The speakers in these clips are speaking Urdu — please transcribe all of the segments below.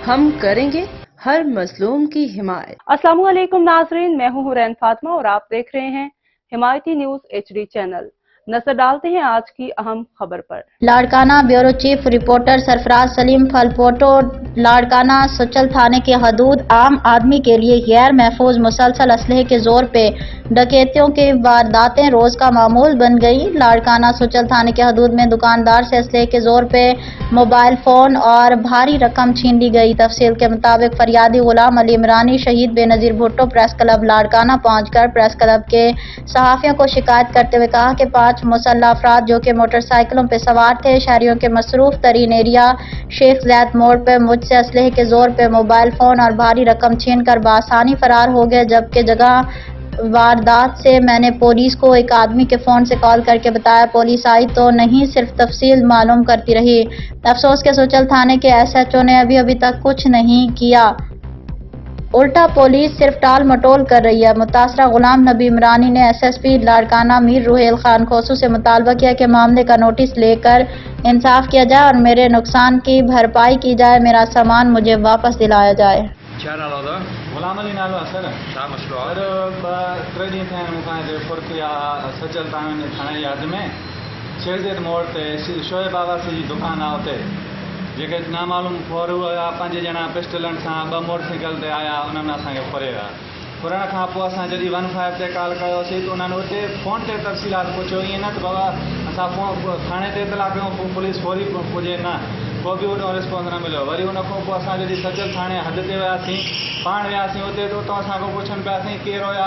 ہم کریں گے ہر مظلوم کی حمایت۔ السلام علیکم ناظرین، میں ہوں حورین فاطمہ اور آپ دیکھ رہے ہیں حمایتی نیوز HD چینل۔ نظر ڈالتے ہیں آج کی اہم خبر پر۔ لاڑکانہ بیورو چیف رپورٹر سرفراز سلیم پھلپوٹو لاڑکانہ سچل تھانے کی حدود عام آدمی کے لیے غیر محفوظ مسلسل اسلحے کے زور پہ ڈکیتیوں کی وارداتیں روز کا معمول بن گئی۔ لاڑکانہ سچل تھانے کی حدود میں دکاندار سے اسلحے کے زور پہ موبائل فون اور بھاری رقم چھین لی گئی۔ تفصیل کے مطابق فریادی غلام علی عمرانی شہید بے نظیر بھٹو پریس کلب لاڑکانہ پہنچ کر پریس کلب کے صحافیوں کو شکایت کرتے ہوئے کہا کہ 5 مسلح افراد جو کہ موٹر سائیکلوں پہ سوار تھے، شہریوں کے مصروف ترین ایریا شیخ زید موڑ پہ مجھ سے اسلحے کے زور پہ موبائل فون اور بھاری رقم چھین کر بآسانی فرار ہو گئے، جبکہ جگہ واردات سے میں نے پولیس کو ایک آدمی کے فون سے کال کر کے بتایا۔ پولیس آئی تو نہیں، صرف تفصیل معلوم کرتی رہی۔ افسوس کہ سچل تھانے کے SHO نے ابھی تک کچھ نہیں کیا، الٹا پولیس صرف ٹال مٹول کر رہی ہے۔ متاثرہ غلام نبی عمرانی نے SSP لاڑکانہ میر روحیل خان کھوسو سے مطالبہ کیا کہ معاملے کا نوٹس لے کر انصاف کیا جائے اور میرے نقصان کی بھرپائی کی جائے، میرا سامان مجھے واپس دلایا جائے۔ کیا نالو دا؟ غلام علی نالو سر کیا مسئلہ ہے؟ سر 3 دن تھے مکان دے فرق یا سچل تھانے یاد میں شیخ زید موڑ تے شعیب بابا سی دکان آتے جے نامعلوم فور ہوا 5 جنا پسٹلن سے 2 موٹر سائیکل تے آیا، انہوں نے اساں کے فریا فرن کھا پو اساں جدی 15 تے کال کیو سی تو انہوں نے فون تے تفصیلات پوچھو، یہ نہ بابا اساں فون تھانے تے اطلاع کیوں پولیس فوری پجے نہ کو بھی انہوں رسپانس نہ ملو۔ وری ان کو اساں جدی سچل تھانے حد تے ویاسیں پان ویاسیں ہوتے تو اساں کو پوچھن پیا سیں کیر ہویا،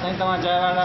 سائیں تمہاں جائے والا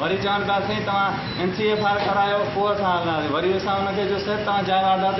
وری چون پیا سیں تمہاں NCFR کرایو پو اساں ہلنداسیں، وری اساں ان کے جو سر تمہاں جائے والا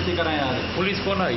NC کرائنداسیں۔ پولیس کون آئی؟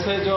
SHO